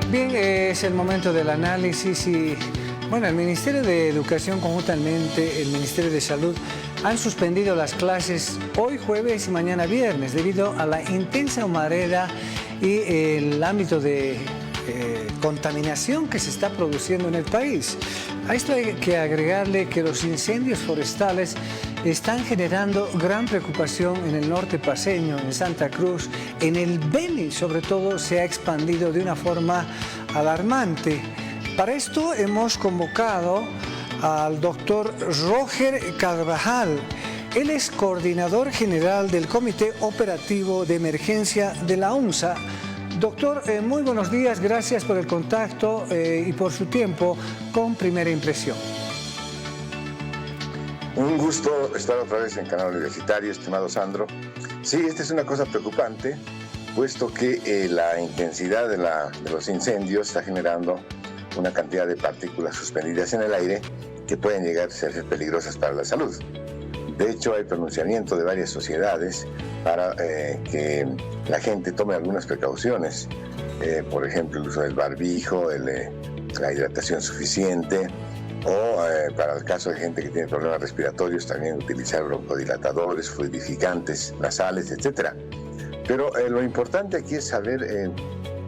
Bien, es el momento del análisis y, bueno, el Ministerio de Educación conjuntamente, el Ministerio de Salud, han suspendido las clases hoy jueves y mañana viernes debido a la intensa humareda y el ámbito de contaminación que se está produciendo en el país. A esto hay que agregarle que los incendios forestales están generando gran preocupación en el norte paceño, en Santa Cruz, en el Beni sobre todo se ha expandido de una forma alarmante. Para esto hemos convocado al doctor Roger Carvajal. Él es coordinador general del Comité Operativo de Emergencia de la UNSA. Doctor, muy buenos días, gracias por el contacto y por su tiempo con Primera Impresión. Un gusto estar otra vez en Canal Universitario, estimado Sandro. Sí, esta es una cosa preocupante, puesto que la intensidad de los incendios está generando una cantidad de partículas suspendidas en el aire que pueden llegar a ser peligrosas para la salud. De hecho, hay pronunciamiento de varias sociedades para que la gente tome algunas precauciones. Por ejemplo, el uso del barbijo, la hidratación suficiente, o para el caso de gente que tiene problemas respiratorios, también utilizar broncodilatadores, fluidificantes nasales, etc. Pero lo importante aquí es saber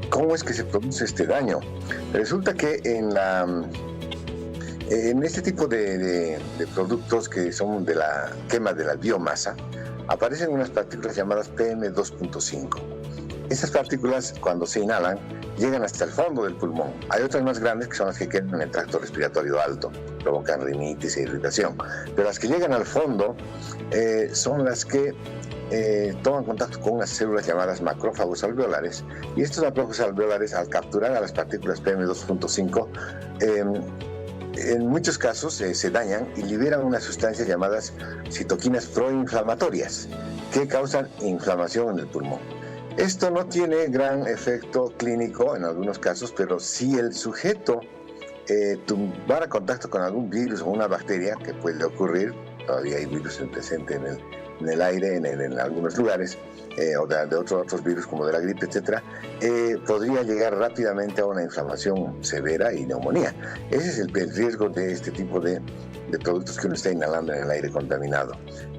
cómo es que se produce este daño. Resulta que en este tipo de productos que son de la quema de la biomasa, aparecen unas partículas llamadas PM2.5. Esas partículas, cuando se inhalan, llegan hasta el fondo del pulmón. Hay otras más grandes que son las que quedan en el tracto respiratorio alto, provocan rinitis e irritación. Pero las que llegan al fondo son las que toman contacto con unas células llamadas macrófagos alveolares, y estos macrófagos alveolares, al capturar a las partículas PM2.5, en muchos casos se dañan y liberan unas sustancias llamadas citoquinas proinflamatorias que causan inflamación en el pulmón. Esto no tiene gran efecto clínico en algunos casos, pero si el sujeto tuviera contacto con algún virus o una bacteria, que puede ocurrir, todavía hay virus presentes en el aire, en algunos lugares, o de otros virus como de la gripe, etc., podría llegar rápidamente a una inflamación severa y neumonía. Ese es el riesgo de este tipo de productos que uno está inhalando en el aire contaminado.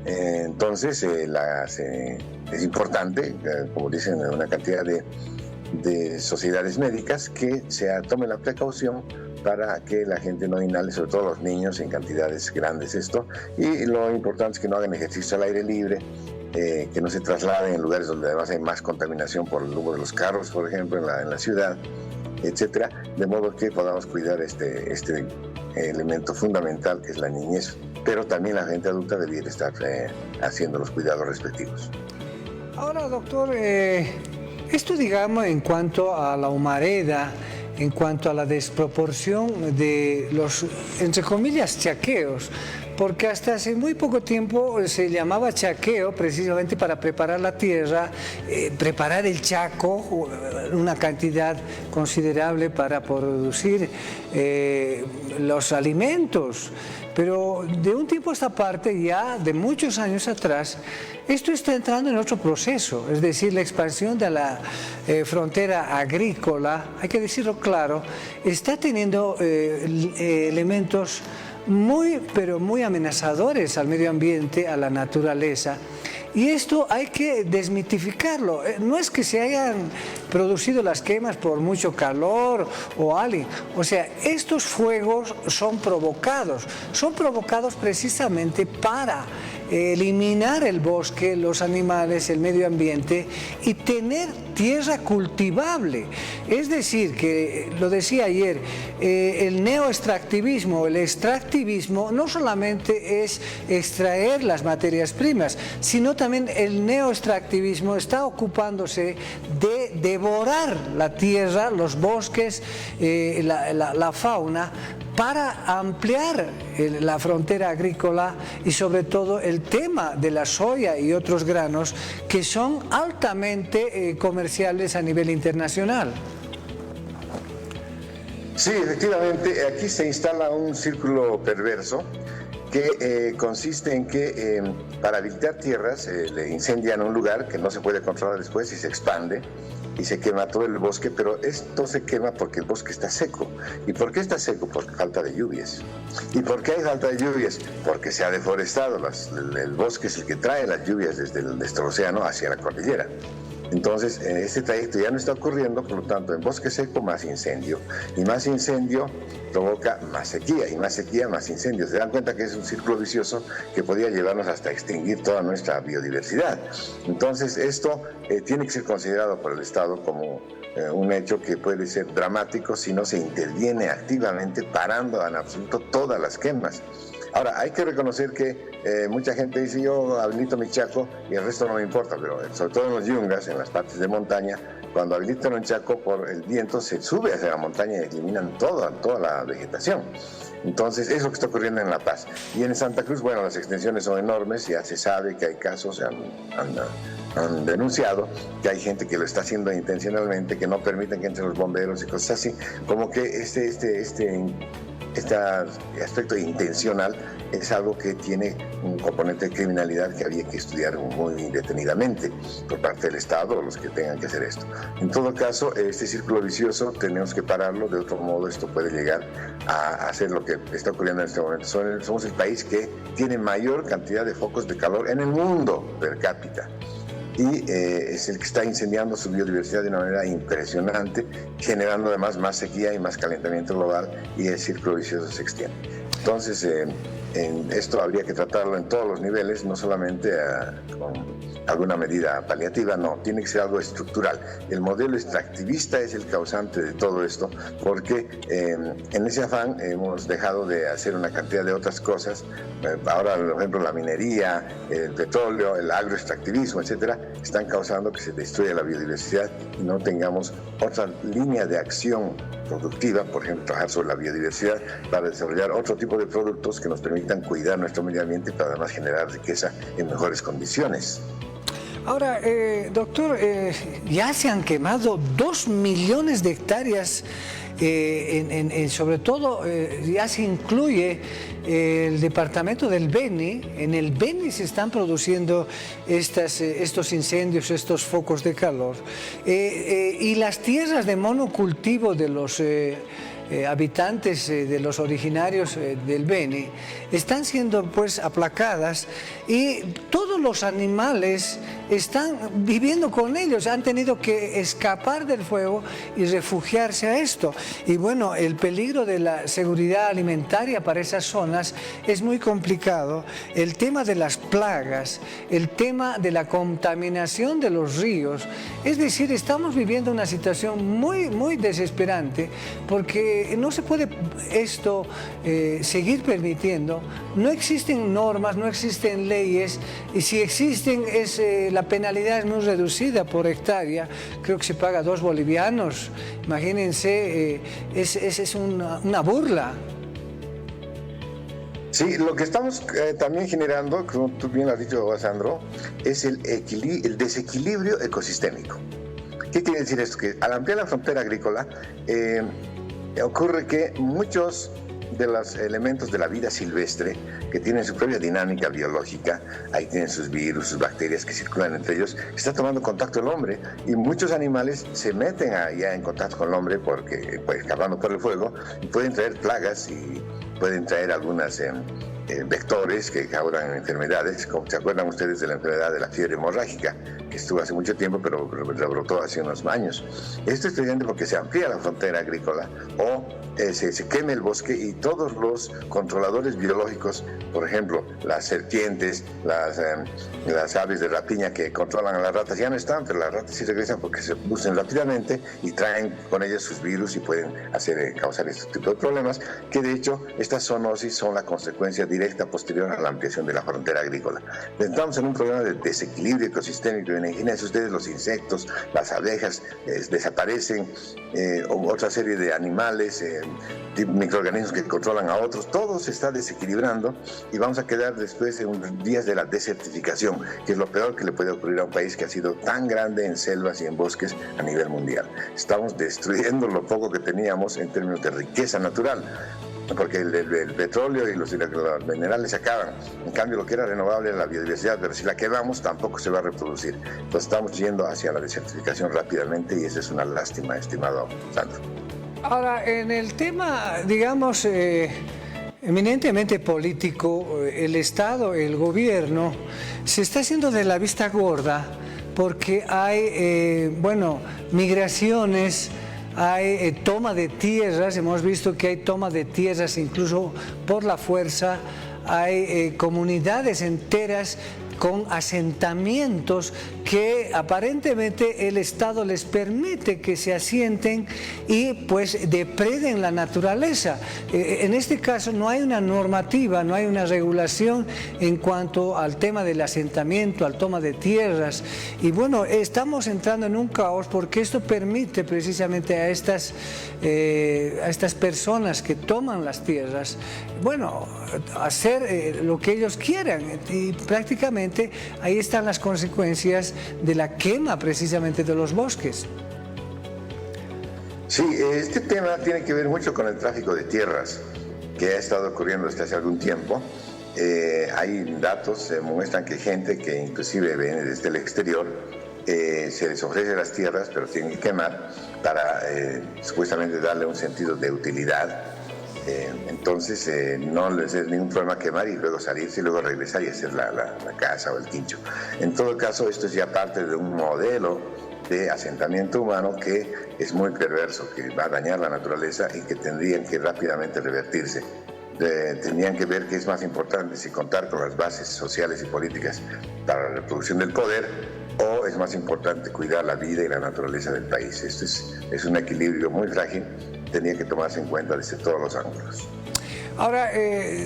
Entonces, es importante, como dicen una cantidad de sociedades médicas, que se tome la precaución para que la gente no inhale, sobre todo los niños, en cantidades grandes esto. Y lo importante es que no hagan ejercicio al aire libre, que no se trasladen en lugares donde además hay más contaminación por el humo de los carros, por ejemplo, en la ciudad, etcétera, de modo que podamos cuidar este elemento fundamental que es la niñez, pero también la gente adulta debiera estar haciendo los cuidados respectivos. Ahora, doctor, esto, digamos, en cuanto a la humareda, en cuanto a la desproporción de los, entre comillas, chaqueos, porque hasta hace muy poco tiempo se llamaba chaqueo precisamente para preparar la tierra, preparar el chaco, una cantidad considerable para producir los alimentos. Pero de un tiempo a esta parte, ya de muchos años atrás, esto está entrando en otro proceso, es decir, la expansión de la frontera agrícola, hay que decirlo claro, está teniendo elementos pero muy amenazadores al medio ambiente, a la naturaleza. Y esto hay que desmitificarlo. No es que se hayan producido las quemas por mucho calor o alguien. O sea, estos fuegos son provocados precisamente para eliminar el bosque, los animales, el medio ambiente y tener tierra cultivable. Es decir, que lo decía ayer, el neoextractivismo, el extractivismo no solamente es extraer las materias primas, sino también el neoextractivismo está ocupándose de devorar la tierra, los bosques, la fauna, para ampliar la frontera agrícola y sobre todo el tema de la soya y otros granos que son altamente comerciales a nivel internacional. Sí, efectivamente, aquí se instala un círculo perverso que consiste en que para habilitar tierras le incendian un lugar que no se puede controlar después y se expande. y se quema todo el bosque, pero esto se quema porque el bosque está seco. ¿Y por qué está seco? Por falta de lluvias. ¿Y por qué hay falta de lluvias? Porque se ha deforestado. El bosque es el que trae las lluvias desde nuestro océano hacia la cordillera. Entonces, este trayecto ya no está ocurriendo, por lo tanto, en bosque seco, más incendio. Y más incendio provoca más sequía, y más sequía, más incendio. Se dan cuenta que es un círculo vicioso que podría llevarnos hasta extinguir toda nuestra biodiversidad. Entonces, esto tiene que ser considerado por el Estado como un hecho que puede ser dramático si no se interviene activamente parando en absoluto todas las quemas. Ahora, hay que reconocer que mucha gente dice, yo habilito mi chaco y el resto no me importa, pero sobre todo en los yungas, en las partes de montaña, cuando habilitan un chaco por el viento, se sube hacia la montaña y eliminan toda la vegetación. Entonces, eso es lo que está ocurriendo en La Paz. Y en Santa Cruz, bueno, las extensiones son enormes, ya se sabe que hay casos, han denunciado que hay gente que lo está haciendo intencionalmente, que no permiten que entren los bomberos y cosas así, como que este aspecto intencional es algo que tiene un componente de criminalidad que había que estudiar muy detenidamente por parte del Estado o los que tengan que hacer esto. En todo caso, este círculo vicioso tenemos que pararlo, de otro modo esto puede llegar a hacer lo que está ocurriendo en este momento. Somos el país que tiene mayor cantidad de focos de calor en el mundo per cápita. Y es el que está incendiando su biodiversidad de una manera impresionante, generando además más sequía y más calentamiento global, y el círculo vicioso se extiende. Entonces, esto habría que tratarlo en todos los niveles, no solamente con alguna medida paliativa, no, tiene que ser algo estructural. El modelo extractivista es el causante de todo esto, porque en ese afán hemos dejado de hacer una cantidad de otras cosas. Ahora, por ejemplo, la minería, el petróleo, el agroextractivismo, etcétera, están causando que se destruya la biodiversidad y no tengamos otra línea de acción productiva, por ejemplo, trabajar sobre la biodiversidad para desarrollar otro tipo de productos que nos permitan cuidar nuestro medio ambiente, pero además generar riqueza en mejores condiciones. Ahora, doctor, ya se han quemado 2 millones de hectáreas, sobre todo ya se incluye el departamento del Beni. En el Beni se están produciendo estos incendios, estos focos de calor. Y las tierras de monocultivo de los habitantes, de los originarios del Beni, están siendo pues aplacadas, y todos los animales están viviendo con ellos, han tenido que escapar del fuego y refugiarse a esto. Y bueno, el peligro de la seguridad alimentaria para esas zonas es muy complicado. El tema de las plagas, el tema de la contaminación de los ríos, es decir, estamos viviendo una situación muy desesperante, porque no se puede esto seguir permitiendo. No existen normas, no existen leyes, y si existen la penalidad es muy reducida por hectárea, creo que se paga 2 bolivianos, imagínense, es una burla. Sí, lo que estamos también generando, como tú bien has dicho, Sandro, es el desequilibrio ecosistémico. ¿Qué quiere decir esto? Que al ampliar la frontera agrícola, ocurre que muchos de los elementos de la vida silvestre, que tienen su propia dinámica biológica, ahí tienen sus virus, sus bacterias que circulan entre ellos, está tomando contacto el hombre, y muchos animales se meten ya en contacto con el hombre porque pues, escapando por el fuego, y pueden traer plagas y pueden traer algunas vectores que causan enfermedades, como se acuerdan ustedes de la enfermedad de la fiebre hemorrágica, que estuvo hace mucho tiempo, pero rebrotó hace unos años. Esto es evidente porque se amplía la frontera agrícola o se quema el bosque, y todos los controladores biológicos, por ejemplo, las serpientes, las aves de rapiña que controlan a las ratas, ya no están, pero las ratas sí regresan porque se producen rápidamente y traen con ellas sus virus y pueden causar este tipo de problemas, que de hecho estas zoonosis son la consecuencia directa posterior a la ampliación de la frontera agrícola. Estamos en un problema de desequilibrio ecosistémico. Imagínense ustedes, los insectos, las abejas desaparecen, otra serie de animales, microorganismos que controlan a otros, todo se está desequilibrando, y vamos a quedar después en días de la desertificación, que es lo peor que le puede ocurrir a un país que ha sido tan grande en selvas y en bosques a nivel mundial. Estamos destruyendo lo poco que teníamos en términos de riqueza natural. porque el petróleo y los minerales se acaban. En cambio, lo que era renovable era la biodiversidad, pero si la quemamos tampoco se va a reproducir. Entonces estamos yendo hacia la desertificación rápidamente y esa es una lástima, estimado Sandro. Ahora, en el tema, digamos, eminentemente político, el Estado, el gobierno, se está haciendo de la vista gorda porque hay, bueno, migraciones, hay toma de tierras, hemos visto que hay toma de tierras incluso por la fuerza, hay comunidades enteras con asentamientos que aparentemente el Estado les permite que se asienten y pues depreden la naturaleza. En este caso no hay una normativa, no hay una regulación en cuanto al tema del asentamiento, al toma de tierras. Y bueno, estamos entrando en un caos porque esto permite precisamente a estas personas que toman las tierras, bueno, hacer lo que ellos quieran y prácticamente ahí están las consecuencias de la quema precisamente de los bosques. Sí, este tema tiene que ver mucho con el tráfico de tierras que ha estado ocurriendo desde hace algún tiempo. Hay datos que muestran que gente que inclusive viene desde el exterior se les ofrece las tierras pero tienen que quemar para supuestamente darle un sentido de utilidad. Entonces no les es ningún problema quemar y luego salirse y luego regresar y hacer la casa o el quincho. En todo caso, esto es ya parte de un modelo de asentamiento humano que es muy perverso, que va a dañar la naturaleza y que tendrían que rápidamente revertirse. Tendrían que ver que es más importante si contar con las bases sociales y políticas para la reproducción del poder o es más importante cuidar la vida y la naturaleza del país. Esto es un equilibrio muy frágil, tenía que tomarse en cuenta desde todos los ángulos. Ahora,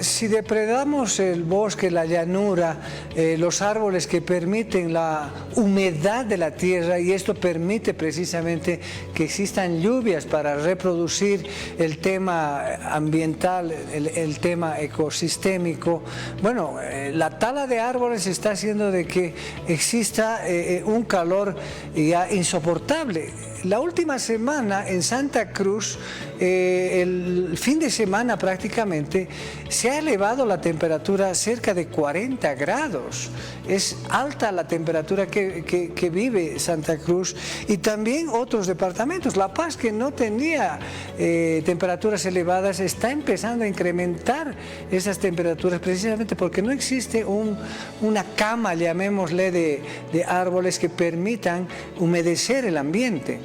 si depredamos el bosque, la llanura, los árboles que permiten la humedad de la tierra y esto permite precisamente que existan lluvias para reproducir el tema ambiental, el tema ecosistémico, bueno, la tala de árboles está haciendo de que exista un calor ya insoportable. La última semana en Santa Cruz, el fin de semana prácticamente, se ha elevado la temperatura cerca de 40 grados. Es alta la temperatura que vive Santa Cruz y también otros departamentos. La Paz, que no tenía temperaturas elevadas, está empezando a incrementar esas temperaturas precisamente porque no existe una cama, llamémosle, de árboles que permitan humedecer el ambiente.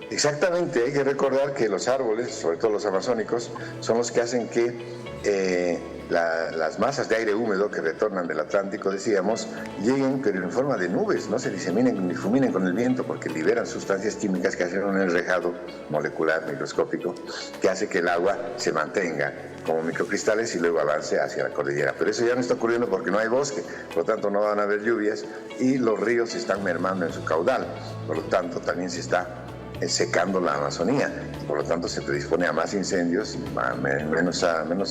Exactamente, hay que recordar que los árboles, sobre todo los amazónicos, son los que hacen que las masas de aire húmedo que retornan del Atlántico, decíamos, lleguen pero en forma de nubes, no se diseminen ni difuminen con el viento porque liberan sustancias químicas que hacen un enrejado molecular microscópico que hace que el agua se mantenga como microcristales y luego avance hacia la cordillera. Pero eso ya no está ocurriendo porque no hay bosque, por lo tanto no van a haber lluvias y los ríos se están mermando en su caudal, por lo tanto también se está secando la Amazonía, por lo tanto se predispone a más incendios, menos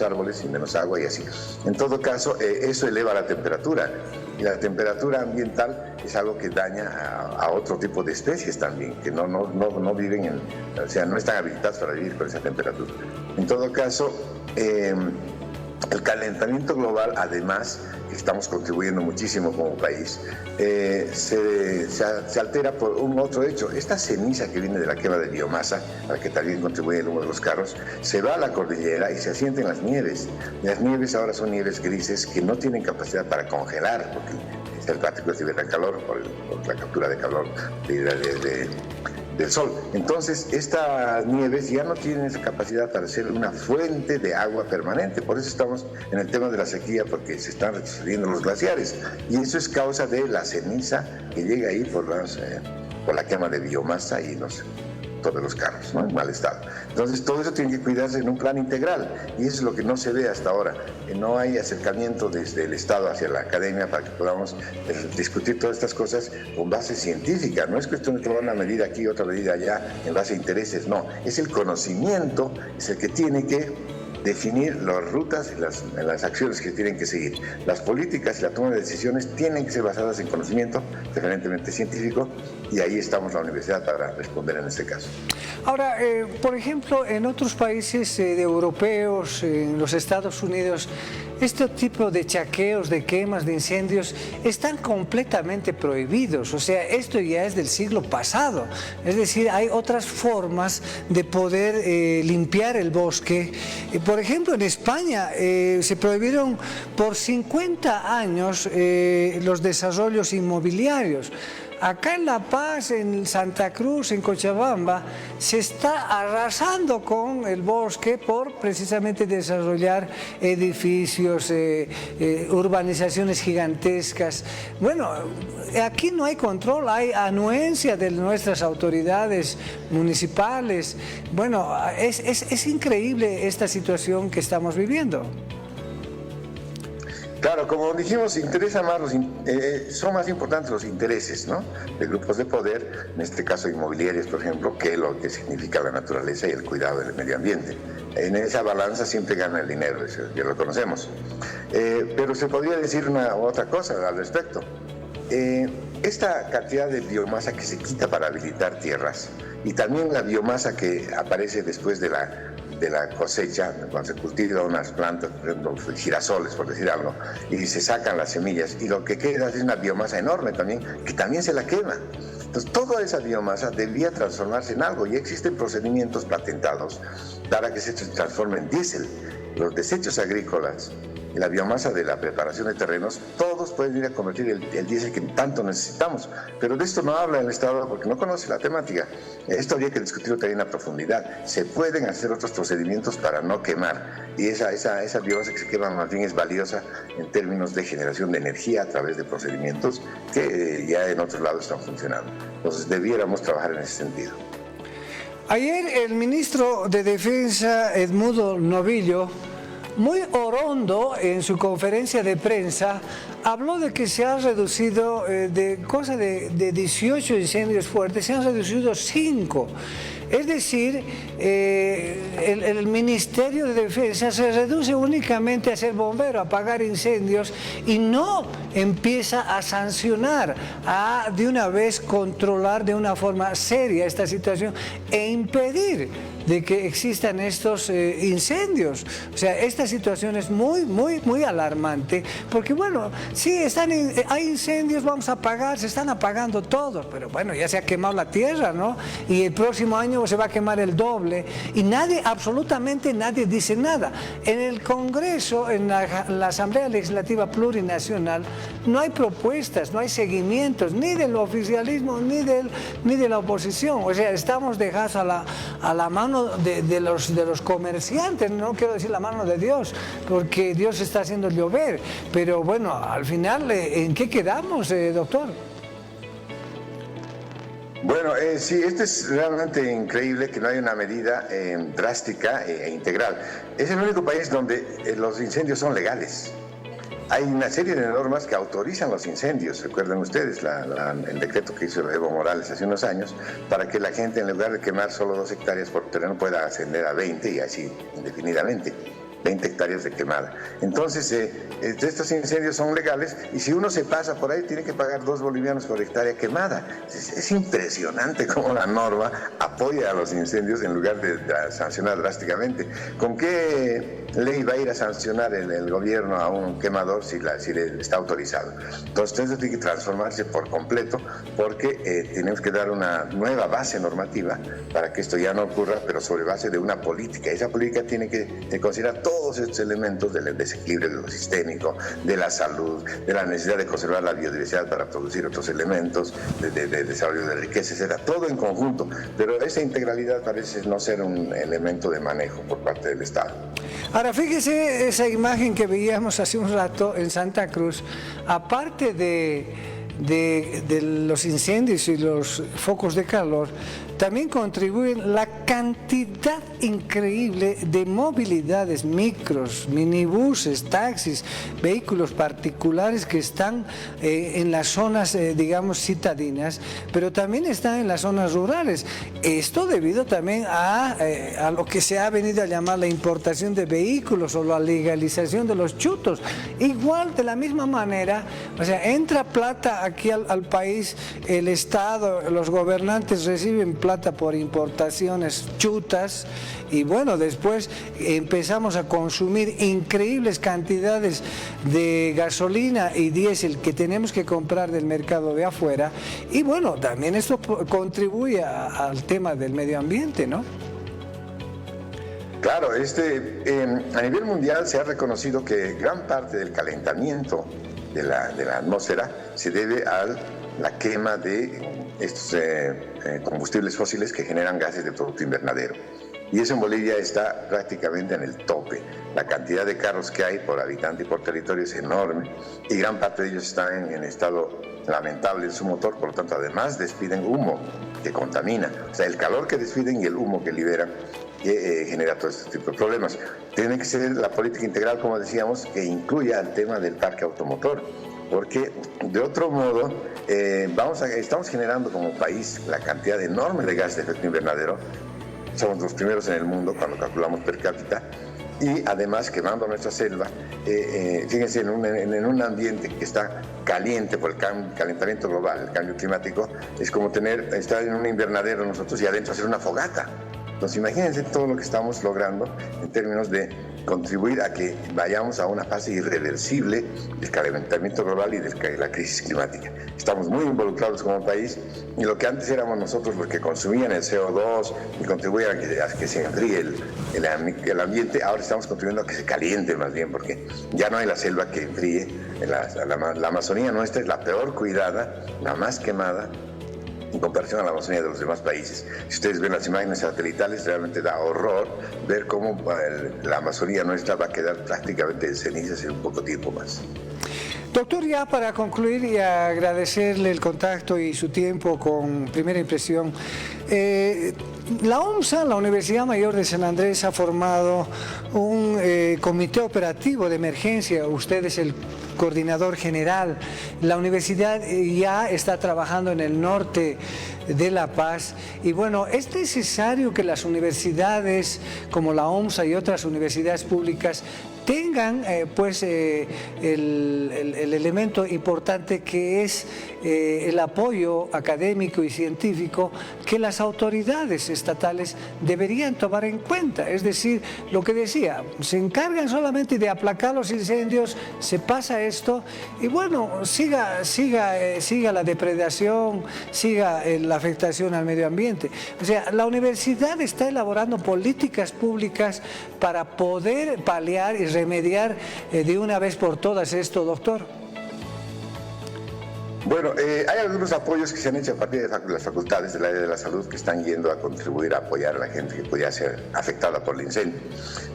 árboles y menos agua y así. En todo caso, eso eleva la temperatura y la temperatura ambiental es algo que daña a otro tipo de especies también, que no viven, o sea, no están habilitadas para vivir con esa temperatura. En todo caso, el calentamiento global, además, estamos contribuyendo muchísimo como país, se altera por un otro hecho. Esta ceniza que viene de la quema de biomasa, a la que también contribuye el humo de los carros, se va a la cordillera y se asienta en las nieves. Las nieves ahora son nieves grises que no tienen capacidad para congelar, porque el partículas liberan calor por la captura de calor del sol. Entonces, estas nieves ya no tienen esa capacidad para ser una fuente de agua permanente. Por eso estamos en el tema de la sequía, porque se están retrocediendo los glaciares. Y eso es causa de la ceniza que llega ahí por la quema de biomasa y todos los carros, ¿no? En mal estado. Entonces, todo eso tiene que cuidarse en un plan integral. Y eso es lo que no se ve hasta ahora. Que no hay acercamiento desde el Estado hacia la academia para que podamos discutir todas estas cosas con base científica. No es cuestión de tomar una medida aquí, otra medida allá, en base a intereses. No, es el conocimiento, es el que tiene que definir las rutas y las acciones que tienen que seguir. Las políticas y la toma de decisiones tienen que ser basadas en conocimiento, preferentemente científico, y ahí estamos la universidad para responder en este caso. Ahora, por ejemplo, en otros países europeos, en los Estados Unidos, este tipo de chaqueos, de quemas, de incendios, están completamente prohibidos. O sea, esto ya es del siglo pasado. Es decir, hay otras formas de poder limpiar el bosque. Por ejemplo, en España se prohibieron por 50 años los desarrollos inmobiliarios. Acá en La Paz, en Santa Cruz, en Cochabamba, se está arrasando con el bosque por precisamente desarrollar edificios, urbanizaciones gigantescas. Bueno, aquí no hay control, hay anuencia de nuestras autoridades municipales. Bueno, es increíble esta situación que estamos viviendo. Claro, como dijimos, interesa más son más importantes los intereses, ¿no?, de grupos de poder, en este caso inmobiliarios, por ejemplo, que lo que significa la naturaleza y el cuidado del medio ambiente. En esa balanza siempre gana el dinero, eso ya lo conocemos. Pero se podría decir otra cosa al respecto. Esta cantidad de biomasa que se quita para habilitar tierras y también la biomasa que aparece después de la cosecha, cuando se cultivan unas plantas, por ejemplo, girasoles, por decir algo, y se sacan las semillas, y lo que queda es una biomasa enorme también, que también se la quema. Entonces, toda esa biomasa debía transformarse en algo, y existen procedimientos patentados para que se transforme en diésel. Los desechos agrícolas y la biomasa de la preparación de terrenos, todos pueden ir a convertir el diésel que tanto necesitamos. Pero de esto no habla el Estado porque no conoce la temática. Esto habría que discutirlo también a profundidad. Se pueden hacer otros procedimientos para no quemar. Y esa biomasa que se quema más bien es valiosa en términos de generación de energía a través de procedimientos que ya en otros lados están funcionando. Entonces debiéramos trabajar en ese sentido. Ayer el ministro de Defensa, Edmundo Novillo, muy orondo en su conferencia de prensa, habló de que se ha reducido de 18 incendios fuertes, se han reducido 5. Es decir, el Ministerio de Defensa se reduce únicamente a ser bombero, a apagar incendios y no empieza a sancionar, a de una vez controlar de una forma seria esta situación e impedir de que existan estos incendios. O sea, esta situación es muy alarmante, porque bueno, sí, hay incendios, vamos a apagar, se están apagando todos, pero bueno, ya se ha quemado la tierra, ¿no? Y el próximo año se va a quemar el doble, y absolutamente nadie dice nada. En el Congreso, en la Asamblea Legislativa Plurinacional, no hay propuestas, no hay seguimientos, ni del oficialismo, ni de la oposición. O sea, estamos dejados a la mano de los comerciantes, no quiero decir la mano de Dios, porque Dios está haciendo llover, pero bueno, al final, ¿en qué quedamos, doctor? Bueno, sí, esto es realmente increíble que no haya una medida drástica e integral. Es el único país donde los incendios son legales. Hay una serie de normas que autorizan los incendios, recuerdan ustedes el decreto que hizo Evo Morales hace unos años, para que la gente, en lugar de quemar solo 2 hectáreas por terreno, pueda ascender a 20 y así indefinidamente. 20 hectáreas de quemada. Entonces, estos incendios son legales y si uno se pasa por ahí tiene que pagar 2 bolivianos por hectárea quemada. Es impresionante cómo la norma apoya a los incendios en lugar de sancionar drásticamente. ¿Con qué ley va a ir a sancionar el gobierno a un quemador si está autorizado? Entonces, eso tiene que transformarse por completo porque tenemos que dar una nueva base normativa para que esto ya no ocurra, pero sobre base de una política. Esa política tiene que considerar todos estos elementos del desequilibrio de lo sistémico, de la salud, de la necesidad de conservar la biodiversidad para producir otros elementos, de desarrollo de riqueza, etc. Todo en conjunto, pero esa integralidad parece no ser un elemento de manejo por parte del Estado. Ahora, fíjese esa imagen que veíamos hace un rato en Santa Cruz, aparte de los incendios y los focos de calor, también contribuyen la cantidad increíble de movilidades, micros, minibuses, taxis, vehículos particulares que están en las zonas, digamos, citadinas, pero también están en las zonas rurales. Esto debido también a lo que se ha venido a llamar la importación de vehículos o la legalización de los chutos. Igual, de la misma manera, o sea, entra plata aquí al país, el Estado, los gobernantes reciben plata por importaciones chutas y bueno, después empezamos a consumir increíbles cantidades de gasolina y diésel que tenemos que comprar del mercado de afuera y bueno, también esto contribuye al tema del medio ambiente, ¿no? Claro, a nivel mundial se ha reconocido que gran parte del calentamiento de la atmósfera se debe a la quema de estos combustibles fósiles que generan gases de producto invernadero. Y eso en Bolivia está prácticamente en el tope. La cantidad de carros que hay por habitante y por territorio es enorme y gran parte de ellos están en estado lamentable en su motor, por lo tanto además despiden humo que contamina. O sea, el calor que despiden y el humo que liberan genera todo este tipo de problemas. Tiene que ser la política integral, como decíamos, que incluya el tema del parque automotor, porque de otro modo estamos generando como país la cantidad enorme de gases de efecto invernadero. Somos los primeros en el mundo cuando calculamos per cápita y además quemando nuestra selva. Fíjense, en un ambiente que está caliente por el calentamiento global, el cambio climático, es como estar en un invernadero nosotros y adentro hacer una fogata. Entonces imagínense todo lo que estamos logrando en términos de contribuir a que vayamos a una fase irreversible del calentamiento global y de la crisis climática. Estamos muy involucrados como país y lo que antes éramos nosotros los que consumían el CO2 y contribuían a que se enfríe el ambiente, ahora estamos contribuyendo a que se caliente más bien, porque ya no hay la selva que enfríe. La Amazonía nuestra es la peor cuidada, la más quemada, en comparación a la Amazonía de los demás países. Si ustedes ven las imágenes satelitales, realmente da horror ver cómo la Amazonía nuestra va a quedar prácticamente en cenizas en un poco tiempo más. Doctor, ya para concluir y agradecerle el contacto y su tiempo con Primera Impresión, la UMSA, la Universidad Mayor de San Andrés, ha formado un comité operativo de emergencia. Usted es el coordinador general. La universidad ya está trabajando en el norte de La Paz y bueno, es necesario que las universidades como la UMSA y otras universidades públicas tengan el elemento importante que es el apoyo académico y científico que las autoridades estatales deberían tomar en cuenta. Es decir, lo que decía, se encargan solamente de aplacar los incendios, se pasa esto y bueno, siga la depredación, siga la afectación al medio ambiente. O sea, la universidad está elaborando políticas públicas para poder paliar y remediar de una vez por todas esto, doctor. Bueno, hay algunos apoyos que se han hecho a partir de las facultades del área de la salud que están yendo a contribuir a apoyar a la gente que podía ser afectada por el incendio.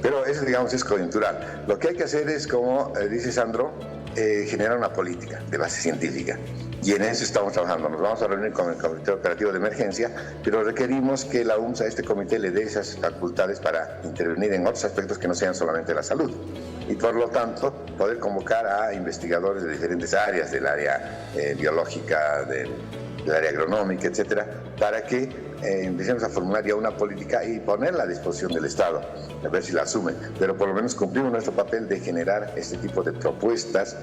Pero eso, digamos, es coyuntural. Lo que hay que hacer es, como dice Sandro, generar una política de base científica. Y en eso estamos trabajando. Nos vamos a reunir con el Comité Operativo de Emergencia, pero requerimos que la UMSA, este comité, le dé esas facultades para intervenir en otros aspectos que no sean solamente la salud. Y por lo tanto, poder convocar a investigadores de diferentes áreas, del área biológica, del área agronómica, etcétera, para que empecemos a formular ya una política y ponerla a disposición del Estado, a ver si la asumen. Pero por lo menos cumplimos nuestro papel de generar este tipo de propuestas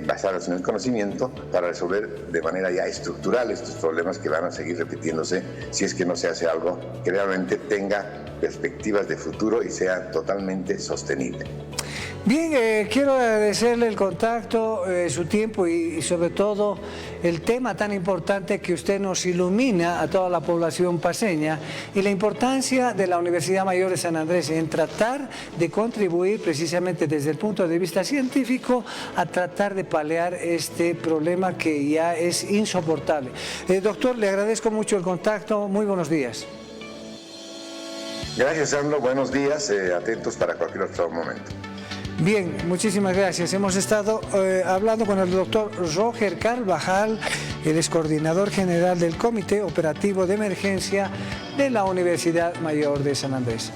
basadas en el conocimiento para resolver de manera ya estructural estos problemas que van a seguir repitiéndose si es que no se hace algo que realmente tenga perspectivas de futuro y sea totalmente sostenible. Bien, quiero agradecerle el contacto, su tiempo y sobre todo el tema tan importante que usted nos ilumina a toda la población paceña y la importancia de la Universidad Mayor de San Andrés en tratar de contribuir precisamente desde el punto de vista científico a tratar de paliar este problema que ya es insoportable. Doctor, le agradezco mucho el contacto, muy buenos días. Gracias, Sandro, buenos días, atentos para cualquier otro momento. Bien, muchísimas gracias. Hemos estado hablando con el doctor Roger Carvajal, Él es coordinador general del Comité Operativo de Emergencia de la Universidad Mayor de San Andrés.